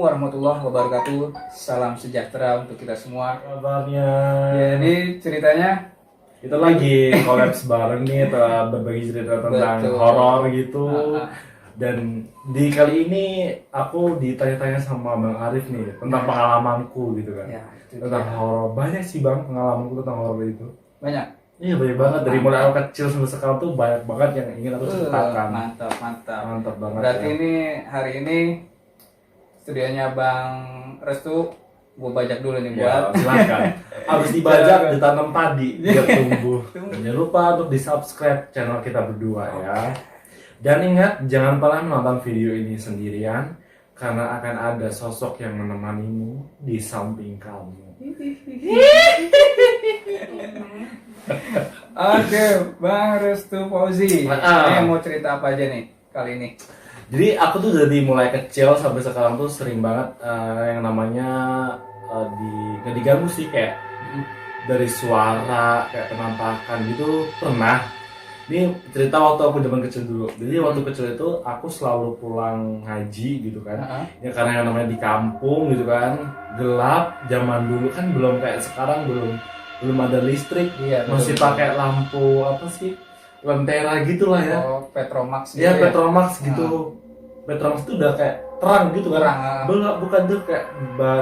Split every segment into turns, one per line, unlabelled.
warahmatullahi wabarakatuh. Salam sejahtera untuk kita semua.
Kabarnya.
Jadi ceritanya
Kita lagi kolaps bareng nih, berbagi cerita tentang
Betul.
horor gitu.
Ah.
Dan di kali ini aku ditanya-tanya sama Bang Arif nih tentang pengalamanku gitu kan.
ya, itu
Tentang
dia.
horor. Banyak sih Bang pengalamanku tentang horor itu.
Banyak.
Iya banyak banget, dari mulai aku kecil sampai sekarang tuh banyak banget yang ingin aku ceritakan.
Mantap.
Mantap banget.
Berarti
ya.
ini hari ini studionya Bang Restu gue bajak dulu nih
Ya,
buat
silakan. Habis dibajak ditanam padi biar tumbuh. Dan jangan lupa untuk di-subscribe channel kita berdua ya. Dan ingat jangan pernah menonton video ini sendirian karena akan ada sosok yang menemanimu di samping kamu.
Oke, Bang Restu Fauzi. Ini mau cerita apa aja nih kali ini?
Jadi aku tuh dari mulai kecil sampai sekarang tuh sering banget yang namanya nggak diganggu sih, kayak dari suara kayak penampakan gitu pernah. Ini cerita waktu aku zaman kecil dulu. Jadi waktu kecil itu aku selalu pulang ngaji gitu kan. Ya karena yang namanya di kampung gitu kan, gelap. Zaman dulu kan belum kayak sekarang, belum ada listrik.
Iya,
Masih
betul.
pakai lampu apa sih? Lentera gitulah ya.
Oh, Petromax gitu
Ya,
ya?
Petromax gitu. Petromax itu udah kayak terang gitu kan.
Terang,
Bukan tuh kayak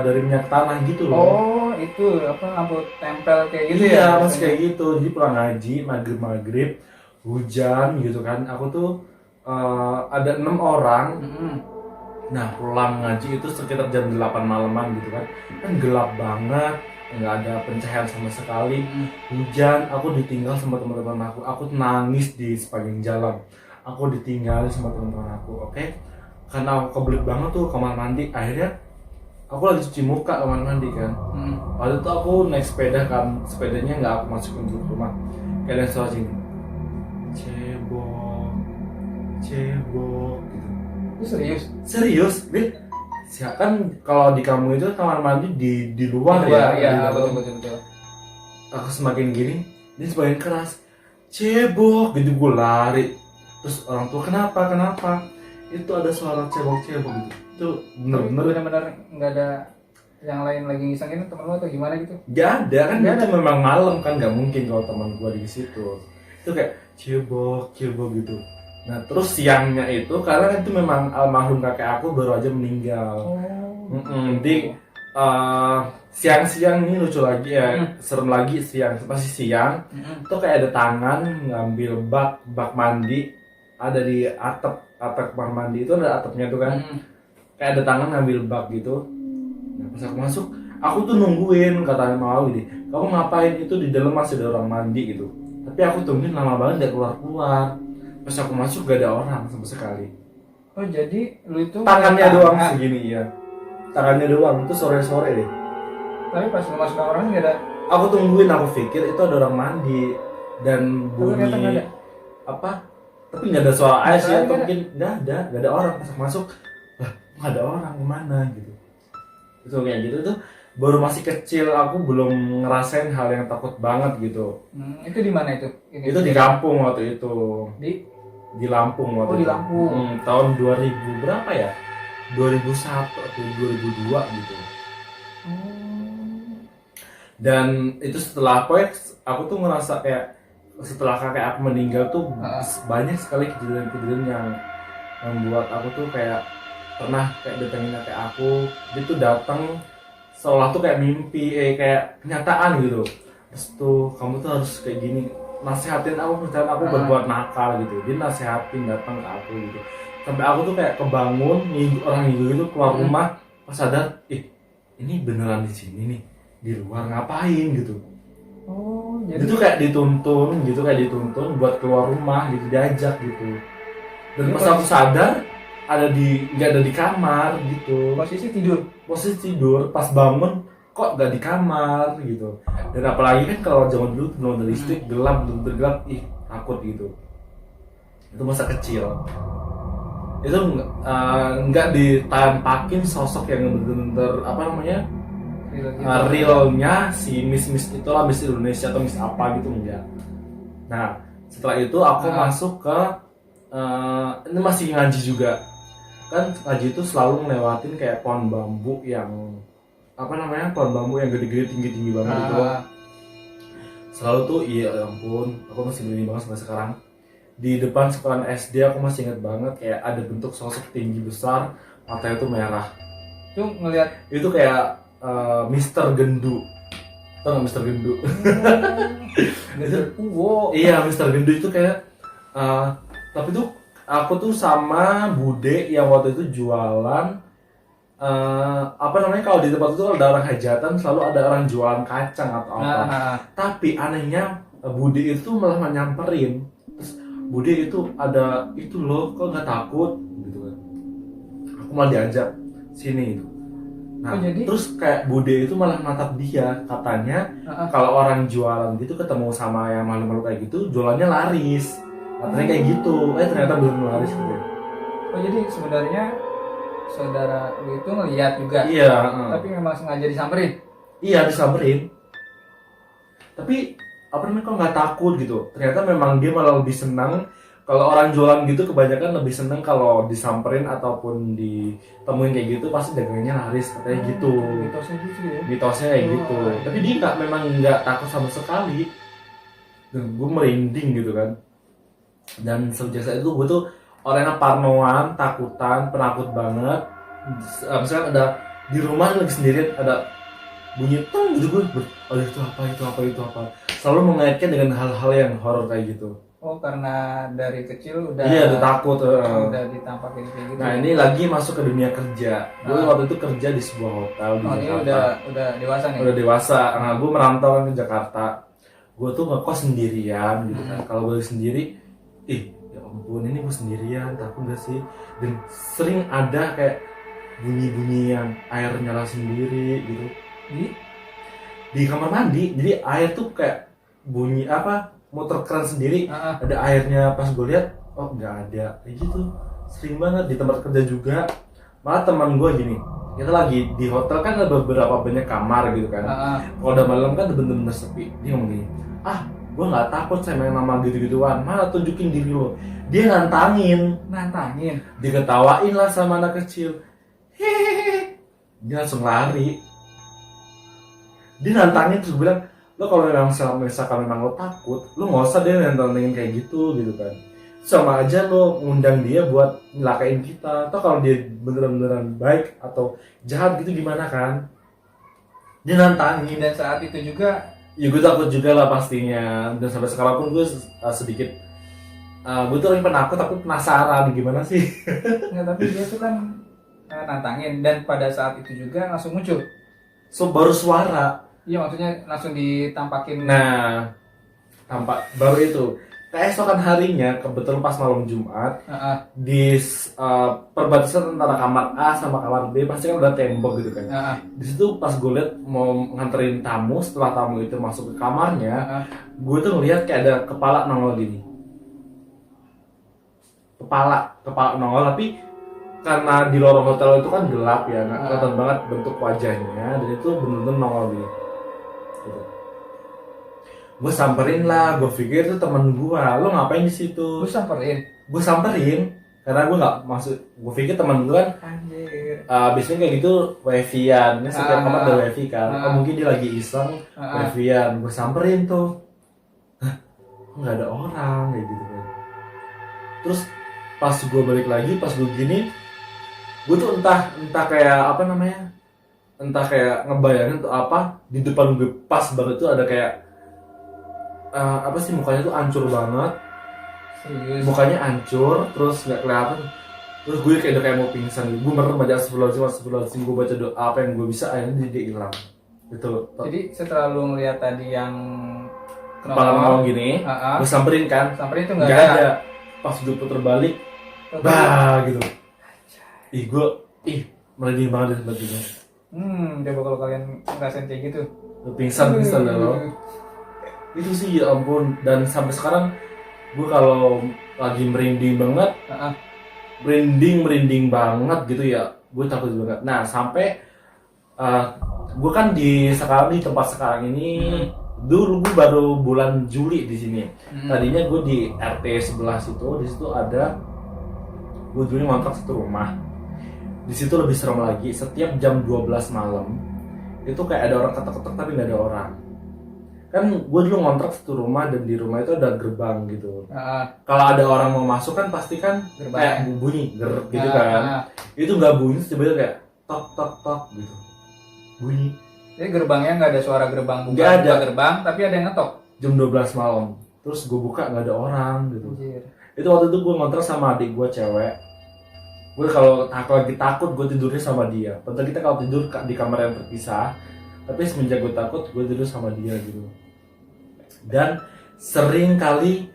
dari minyak tanah gitu loh.
Oh, itu apa lampu tempel kayak gitu
Iya,
ya?
masih kayak gitu. Jadi pulang ngaji, maghrib, hujan gitu kan. Aku tuh ada 6 orang.
Mm-mm.
Nah, pulang ngaji itu sekitar jam 8 malaman gitu kan. Kan gelap banget, nggak ada pencahayaan sama sekali. Hujan, aku ditinggal sama teman-teman aku. Aku nangis di sepanjang jalan. Aku ditinggal sama teman-teman aku, oke? Karena aku kebelet banget tuh kamar mandi. Akhirnya aku lagi cuci muka kamar mandi kan. Waktu itu aku naik sepeda kan, sepedanya nggak aku masukin ke rumah. Kayak ada suara sini, cebok gitu.
Itu serius?
Serius, Bil? Kan kalau di kamu itu kamar mandi di luar ya.
Iya,
di luar.
betul.
Aku semakin gini, dia semakin keras. Cebok, gitu gue lari. Terus orang tua kenapa? Itu ada suara cebok-cebok gitu. Itu bener-bener
Benar-benar nggak ada yang lain lagi ngisengin temen lo atau gimana gitu?
gak ada kan,
Nggak
itu memang malam kan, gak mungkin kalau teman gue di situ. Itu kayak cebok gitu. Nah terus siangnya itu, karena itu memang almarhum kakek aku baru aja meninggal. Jadi siang-siang ini lucu lagi ya, serem lagi siang, pasti siang. Itu kayak ada tangan ngambil bak mandi, ada di atap kamar mandi itu ada atapnya tuh kan. Kayak ada tangan ngambil bak gitu. Nah pas aku masuk, aku tuh nungguin, katanya mau gini, kamu ngapain, itu di dalam masih ada orang mandi gitu. Tapi aku tungguin lama banget gak keluar. Pas aku masuk gak ada orang sama sekali.
Oh jadi lu itu
Tangannya
ngeliat
doang
tangan.
segini ya. Tangannya doang, itu sore-sore deh.
Tapi pas lu masuk ke orang nggak ada.
Aku tungguin, aku pikir itu ada orang mandi dan
Tapi ternyata nggak
bunyi
ada.
apa? Tapi nggak ada suara air sih,
Nggak
atau
ada.
mungkin nggak ada orang. Pas aku masuk, lah nggak ada orang, gimana gitu. Itu kayak gitu tuh. Baru masih kecil, aku belum ngerasain hal yang takut banget gitu.
Itu di mana itu?
Itu di kampung waktu itu. Di Lampung waktu
Oh, di
itu.
Lampung.
Tahun 2000 berapa ya? 2001 atau 2002 gitu. Dan itu setelah aku tuh ngerasa kayak setelah kakek aku meninggal tuh banyak sekali kejadian-kejadian yang membuat aku tuh kayak pernah kayak datengin kakek aku. Dia tuh datang seolah tuh kayak mimpi, kayak kenyataan gitu. Terus tuh kamu tuh harus kayak gini, nasehatin aku, misalnya aku berbuat nakal gitu. Dia nasehatin datang ke aku gitu. Sampai aku tuh kayak kebangun, orang itu keluar rumah, pas sadar, ini beneran di sini nih, di luar ngapain gitu.
Oh, jadi
Itu kayak dituntun buat keluar rumah gitu, diajak gitu. Dan pas aku sadar, nggak ada di kamar gitu.
posisi tidur.
Pas bangun kok nggak di kamar gitu. Dan apalagi kan kalau zaman dulu belum ada listrik, gelap, takut gitu. Itu masa kecil. Itu nggak ditampakin sosok yang bener-bener apa namanya realnya si Miss itulah, Miss Indonesia atau Miss apa gitu, enggak. Nah setelah itu aku masuk ke ini masih ngaji juga. kan Haji itu selalu ngelewatin kayak pohon bambu yang pohon bambu yang gede-gede tinggi-tinggi banget itu. Selalu tuh, iya ya ampun, aku masih merinding banget sampai sekarang. Di depan sekolah SD aku masih ingat banget kayak ada bentuk sosok tinggi besar, matanya tuh merah.
Itu ngelihat
Itu kayak Mister Gendu. Tau gak Mister Gendu?
wow.
Iya, Mister Gendu itu kayak tapi tuh aku tuh sama Bude yang waktu itu jualan kalau di tempat itu ada orang hajatan selalu ada orang jualan kacang atau apa. Tapi anehnya Bude itu malah nyamperin. Terus Bude itu ada itu loh, kok nggak takut gitu kan. Aku malah diajak sini itu. Nah, terus kayak Bude itu malah natap dia, katanya kalau orang jualan gitu ketemu sama yang malu-malu kayak gitu, jualannya laris. Katanya kayak gitu, ternyata belum laris gitu.
Oh jadi sebenarnya saudara lu itu ngeliat juga?
Iya.
Tapi memang sengaja disamperin?
Iya, disamperin. Tapi kok nggak takut gitu. Ternyata memang dia malah lebih senang. Kalau orang jualan gitu kebanyakan lebih seneng kalau disamperin ataupun ditemuin kayak gitu pasti dagangannya laris, katanya gitu.
Mitosnya gitu ya?
Mitosnya kayak gitu. Tapi dia memang nggak takut sama sekali. Dan gue merinding gitu kan. Dan sejak saat itu gue tuh orangnya parnoan, takutan, penakut banget. Misalnya ada di rumah lagi sendirian ada bunyi tong gitu, gue itu apa. Selalu mengaitkan dengan hal-hal yang horor kayak gitu.
Oh, karena dari kecil udah
udah takut.
Udah ditampakin kayak gitu.
Nah, ini lagi masuk ke dunia kerja. Gue waktu itu kerja di sebuah hotel di Jakarta.
Udah dewasa nih?
Udah dewasa. Nah, gue merantau ke Jakarta. Gue tuh ngekos sendirian gitu kan. Kalau gue sendiri, ya ampun, ini gue sendirian, takut gak sih? Dan sering ada kayak bunyi-bunyi yang air nyala sendiri gitu di kamar mandi. Jadi air tuh kayak bunyi motor keran sendiri, ada airnya. Pas gue lihat, oh nggak ada, kayak gitu. Sering banget di tempat kerja juga. Malah teman gue gini, kita lagi di hotel kan ada beberapa banyak kamar gitu kan. Kalau udah malam kan bener-bener sepi. Dia ngomong gini, gue nggak takut saya main nama gitu-gituan, malah tunjukin diri lo. Dia nantangin, diketawain lah sama anak kecil. Hehehe, dia langsung lari. Dia nantangin terus bilang, lo kalau misalkan memang lo takut, lo nggak usah deh nantangin kayak gitu kan. Sama aja lo ngundang dia buat nyelakain kita. Atau kalau dia beneran baik atau jahat gitu gimana kan? Dia nantangin.
Dan saat itu juga
ya gue takut juga lah pastinya. Dan sampai sekarang pun gue sedikit gue tuh orang penakut tapi penasaran gimana sih.
Nggak, tapi dia tuh kan nantangin. Dan pada saat itu juga langsung muncul.
So baru suara.
Iya, maksudnya langsung ditampakin.
Nah, tampak baru itu. Keesokan harinya, kebetulan pas malam Jumat, di perbatasan antara kamar A sama kamar B pasti kan udah tembok gitu kan. Di situ pas gue liat mau nganterin tamu, setelah tamu itu masuk ke kamarnya, gue tuh ngeliat kayak ada kepala nongol gini. Kepala nongol, tapi karena di lorong hotel itu kan gelap ya, nggak kelihatan banget bentuk wajahnya, dan itu bener-bener nongol gini. Gitu. Gue samperin lah, gue pikir itu temen gue, lo ngapain di situ?
Gue samperin,
karena gue nggak maksud, gue pikir temen gue kan, biasanya kayak gitu wifi-an, kan setiap kamar ada wifi kan, mungkin dia lagi iseng wifi-an, gue samperin tuh, nggak ada orang kayak gitu kan. Terus pas gue balik lagi, pas gue gini, gue tuh entah kayak entah kayak ngebayangin tuh apa, di depan gue pas banget tuh ada kayak mukanya tuh hancur banget. Serius? Mukanya hancur, terus nggak kelihatan, terus gue kayak mau pingsan gitu. Gue merem aja, astagfirullahaladzim, gue baca doa apa yang gue bisa, akhirnya dia hilang gitu.
Jadi setelah lu ngeliat tadi yang
kepala nongol gini, gue samperin
itu nggak
ada. Pas gue puter balik, gitu. Gue merinding banget di tempat itu.
Coba kalau kalian ngerasain kayak gitu,
pingsan dah lo. Itu sih ya ampun. Dan sampai sekarang gue kalau lagi merinding banget, merinding banget gitu ya, gue takut banget. Nah sampai gue kan di tempat sekarang ini, dulu gue baru bulan Juli di sini. Tadinya gue di RT sebelah situ, di situ ada, gue dulu ngontrak satu rumah. di situ lebih serem lagi. Setiap jam 12 malam itu kayak ada orang ketok-ketok tapi nggak ada orang. Kan gue dulu ngontrak satu rumah dan di rumah itu ada gerbang gitu. Kalau ada orang mau masuk kan pasti kan
Gerbang.
kayak bunyi gitu kan. Itu nggak bunyi, tiba-tiba kayak tok tok tok gitu bunyi.
Jadi gerbangnya nggak ada suara gerbang buka,
Nggak ada.
buka gerbang, tapi ada yang ngetok.
Jam 12 malam. Terus gue buka nggak ada orang gitu.
Anjir.
Itu waktu itu gue ngontrak sama adik gue cewek. Gue kalau lagi takut gue tidurnya sama dia. Padahal kita kalau tidur di kamar yang terpisah. Tapi semenjak gue takut gue tidur sama dia gitu. Dan sering kali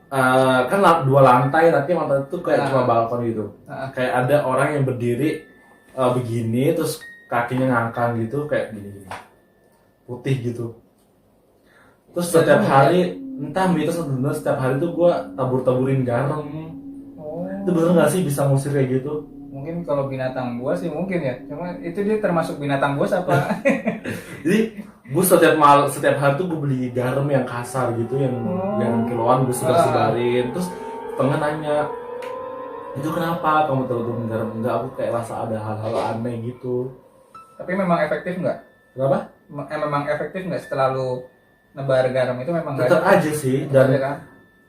kan 2 lantai tapi lantai itu kayak cuma balkon gitu. Kayak ada orang yang berdiri begini terus kakinya ngangkang gitu kayak gini putih gitu. Terus setiap hari entah mitos atau bener setiap hari tuh gue tabur-taburin garam. Itu bener nggak sih bisa ngusir kayak gitu?
Mungkin kalau binatang buas sih mungkin ya. Cuma itu dia termasuk binatang buas apa?
Jadi gue setiap hari tuh gue beli garam yang kasar gitu yang kiloan gue sebarin. Terus temen nanya, itu kenapa kamu taruh garam? Enggak, aku kayak rasa ada hal-hal aneh gitu.
Tapi memang efektif nggak?
Kenapa?
Memang efektif nggak setelah lu nebar garam itu memang nggak
Tetap
ada?
aja sih. Dan
Ada kan?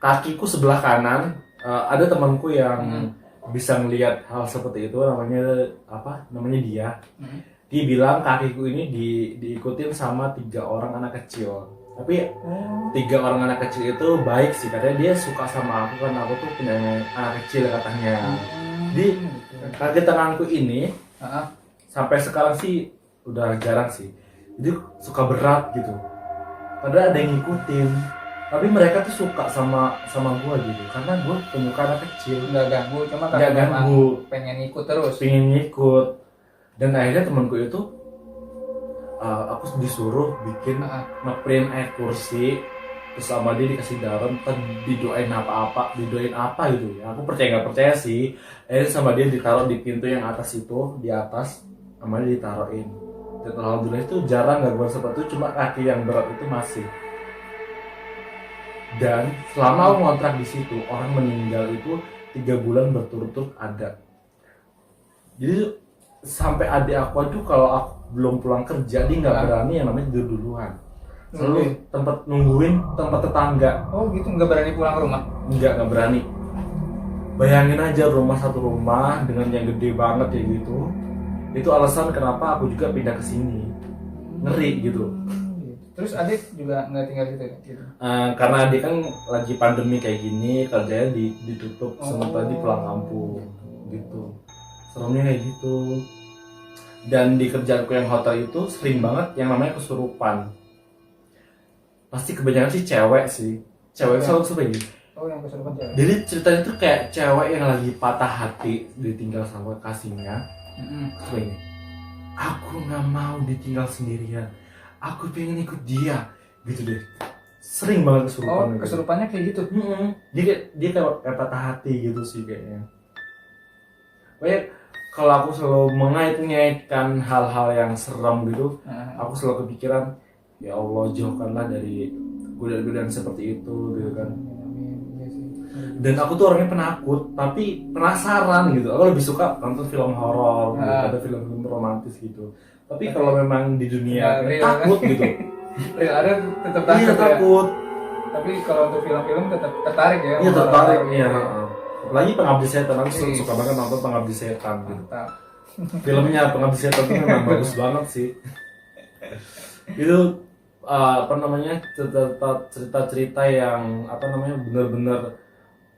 kakiku sebelah kanan ada temanku yang bisa ngelihat hal seperti itu, namanya dia. Dia bilang kakiku ini diikutin sama 3 orang anak kecil. Tapi 3 orang anak kecil itu baik sih, katanya dia suka sama aku kan aku tuh punya anak kecil katanya. Di kaki tanganku ini sampai sekarang sih udah jarang sih. Jadi suka berat gitu. Padahal ada yang ngikutin. Tapi mereka tuh suka sama gua gitu karena gua penyuka anak kecil.
Nggak ganggu, cuma
Nggak
karena memang
ganggu.
pengen ikut terus.
Pengen ngikut. Dan akhirnya temanku itu aku disuruh bikin ngeprint air kursi terus sama dia dikasih garam didoain apa gitu ya. Aku percaya nggak percaya sih. Akhirnya sama dia ditaruh di pintu yang atas itu, di atas sama dia ditaruhin. Dan alhamdulillah itu jarang gangguan seperti itu, cuma kaki yang berat itu masih. Dan selama aku ngontrak di situ orang meninggal itu 3 bulan berturut-turut ada. Jadi sampai adik aku aja kalau aku belum pulang kerja dia nggak berani yang namanya tidur duluan. Selalu nungguin tempat tetangga.
Oh gitu, nggak berani pulang ke rumah?
Nggak berani. Bayangin aja satu rumah dengan yang gede banget kayak gitu. Itu alasan kenapa aku juga pindah ke sini. Ngeri gitu.
Terus adik juga nggak tinggal di situ gitu?
Karena adik kan lagi pandemi kayak gini, kerjanya ditutup sementara di pulang kampung gitu. Seremnya kayak gitu. Dan di kerjaanku yang hotel itu sering banget yang namanya kesurupan. Pasti kebanyakan sih cewek sih. Cewek selalu seperti ini.
Oh yang kesurupan cewek.
Jadi ceritanya tuh kayak cewek yang lagi patah hati ditinggal sama kasihnya. Seperti ini. Aku nggak mau ditinggal sendirian. Aku pengen ikut dia. Gitu deh. Sering banget kesurupan.
Oh kesurupannya kayak gitu?
Dia kayak patah hati gitu sih kayaknya. Kayak kalau aku selalu mengait-ngaitkan hal-hal yang serem gitu, aku selalu kepikiran, ya Allah jauhkanlah dari godaan-godaan seperti itu gitu kan. Dan aku tuh orangnya penakut, tapi penasaran gitu. Aku lebih suka nonton film horor, gitu, ada film-film romantis gitu. Tapi kalau memang di dunia takut gitu.
Real ada tetap takut.
Iya takut.
Tapi kalau untuk film-film tetap tertarik ya?
Iya tertarik, iya. Apalagi Pengabdi Setan, aku suka banget nonton Pengabdi Setan gitu. Filmnya Pengabdi Setan itu memang bagus banget sih. Itu cerita-cerita yang benar-benar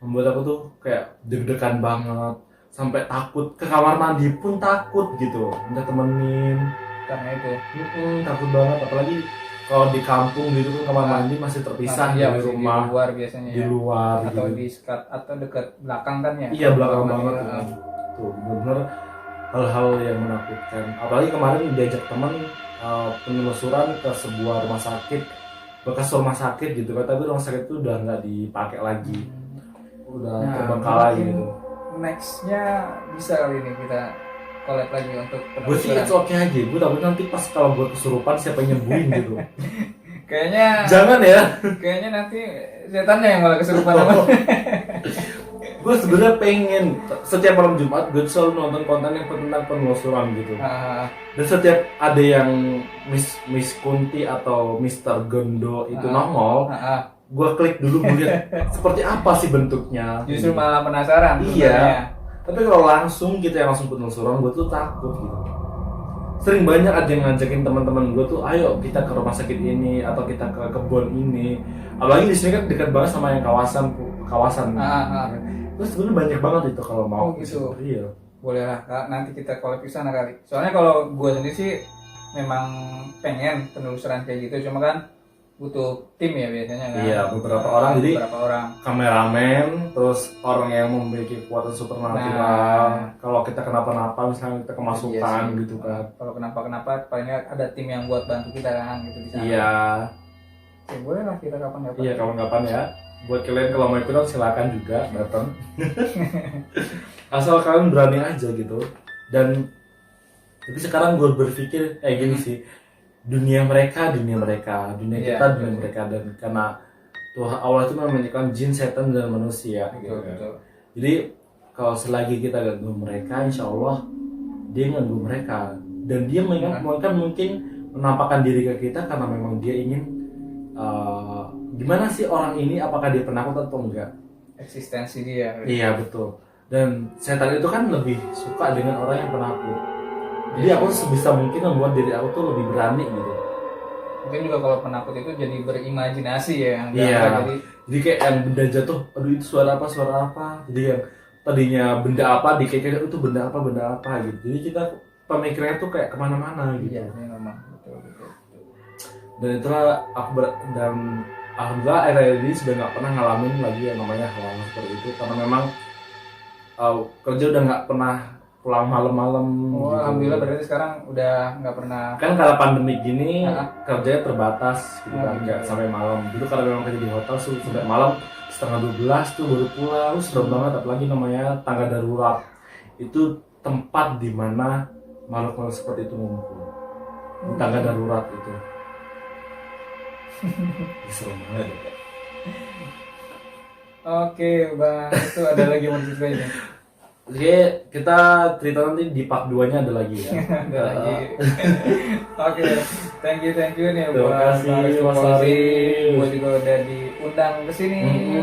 membuat aku tuh kayak deg-degan banget, sampai takut ke kamar mandi pun takut gitu, minta temenin
karena itu.
Takut banget, apalagi kalau di kampung gitu kan kamar mandi masih terpisah dari rumah,
di luar biasanya
di luar
atau
gitu.
di sekat atau dekat belakang kan ya.
Iya belakang banget tuh benar hal-hal yang menakutkan. Apalagi kemarin diajak teman penelusuran ke sebuah rumah sakit, bekas rumah sakit gitu kan, tapi rumah sakit itu udah nggak dipakai lagi, udah terbengkalai gitu.
Nextnya bisa kali ini kita collab lagi untuk
Gue sih it's okay aja, gue takut nanti pas kalau gue kesurupan siapa yang nyembuhin gitu.
Kayaknya
Jangan ya.
kayaknya nanti setannya yang malah kesurupan sama.
Gue sebenarnya pengen setiap malam Jumat gue selalu nonton konten yang tentang penelusuran gitu. Dan setiap ada yang Miss Kunti atau Mr. Gondo itu nongol, gue klik dulu melihat seperti apa sih bentuknya.
Justru malah penasaran.
Iya.
sebenarnya.
Tapi kalau langsung kita yang langsung penelusuran, gue tuh takut gitu. Sering banyak ada yang ngajakin teman-teman gue tuh, ayo kita ke rumah sakit ini atau kita ke kebun ini. Apalagi di sini kan dekat banget sama yang kawasan. Terus sebenarnya banyak banget itu kalau mau.
Oh, gitu.
Iya.
Boleh lah Kak, nanti kita collab ke sana kali. Soalnya kalau gue sendiri sih memang pengen penelusuran kayak gitu, cuma kan butuh tim ya biasanya kan.
Iya, beberapa orang, jadi
beberapa orang.
kameramen, terus orang yang memiliki kekuatan supernatural.
Nah.
Kalau kita kenapa-napa, misalnya kita kemasukan
Iya sih.
gitu kan.
Kalau kenapa-kenapa paling nggak ada tim yang buat bantu kita kan gitu di sana.
Iya,
Ya, boleh lah kita kapan-kapan.
iya kapan-kapan ya. Buat kalian kalau mau ikutan silakan juga datang. Asal kalian berani aja gitu. Dan tapi sekarang gue berpikir kayak gini sih. Dunia mereka, dunia
Iya,
kita, dunia
betul.
mereka. Dan karena Tuhan Allah itu menyediakan jin, setan, dan manusia gitu
Betul,
kan.
betul.
Jadi kalau selagi kita ganggu mereka, insya Allah dia ganggu mereka. Dan dia mungkin menampakkan diri ke kita karena memang dia ingin gimana sih orang ini, apakah dia penakut atau enggak.
Eksistensi dia.
Iya betul. Dan setan itu kan lebih suka dengan orang yang penakut. Jadi
Iya.
aku sebisa mungkin membuat diri aku tuh lebih berani gitu.
Mungkin juga kalau penakut itu jadi berimajinasi ya yang
Iya.
jadi
Jadi kayak yang benda jatuh, aduh itu suara apa. Jadi yang tadinya benda apa dikira itu benda apa gitu. Jadi kita pemikirannya tuh kayak kemana-mana gitu.
iya ini memang betul.
Dan itulah dan alhamdulillah akhir-akhir ini sudah nggak pernah ngalamin lagi yang namanya hal seperti itu karena memang kerja udah nggak pernah pulang malam-malam.
Oh,
gitu.
alhamdulillah berarti sekarang udah nggak pernah.
Kan karena pandemi gini kerjanya terbatas gitu kan,
Oh,
nggak
gitu.
sampai malam. Dulu karena memang kerja di hotel sampai malam setengah 12 tuh baru pulang. Serem banget, apalagi namanya tangga darurat. Itu tempat di mana makhluk-makhluk seperti itu ngumpul. Di tangga darurat itu. Serem banget ya.
Oke bang, itu ada lagi yang mau diceritain nih?
Oke, kita cerita nanti di part 2-nya ada lagi ya.
Ada lagi. Oke, thank you nih
Terima
buat
kasih,
Bang Rizky
Mas
Fauzi.
Arif.
Gue juga udah diundang ke sini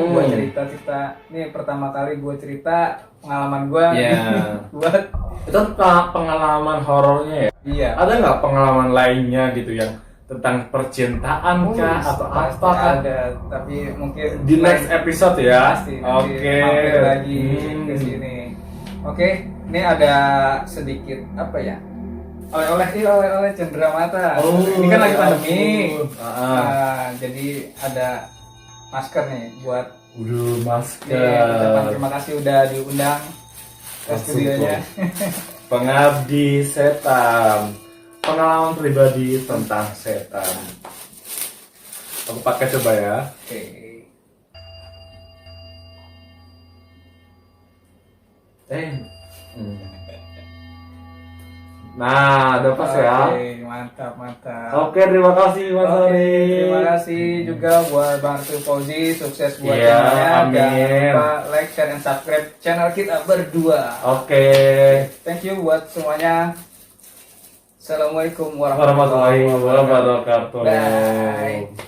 buat cerita. Ini pertama kali gue cerita pengalaman gue
Iya.
buat
Itu pengalaman horornya ya.
iya.
Ada nggak pengalaman lainnya gitu yang tentang percintaan kah atau
Pasti
apa kan?
ada, tapi mungkin
Di next episode ya.
pasti nanti
Oke.
mampir lagi ke sini. Oke, ini ada sedikit apa ya? Oleh cendera mata. Ini kan lagi pandemi. Jadi ada masker nih buat
Masker.
ucapan terima kasih udah diundang ke
Langsung
studionya.
Pengabdi setan. Pengalaman pribadi tentang setan. Aku pakai coba ya.
Oke.
Nah, udah pas ya.
Oke, mantap.
Oke, terima kasih Mas
Oke,
Ari.
terima kasih juga buat Bang Rizky Fauzi, sukses buat
Iya,
channelnya.
amin.
Jangan lupa like, share, dan subscribe channel kita berdua.
Oke.
Thank you buat semuanya. Assalamualaikum
Warahmatullahi wabarakatuh.
Bye.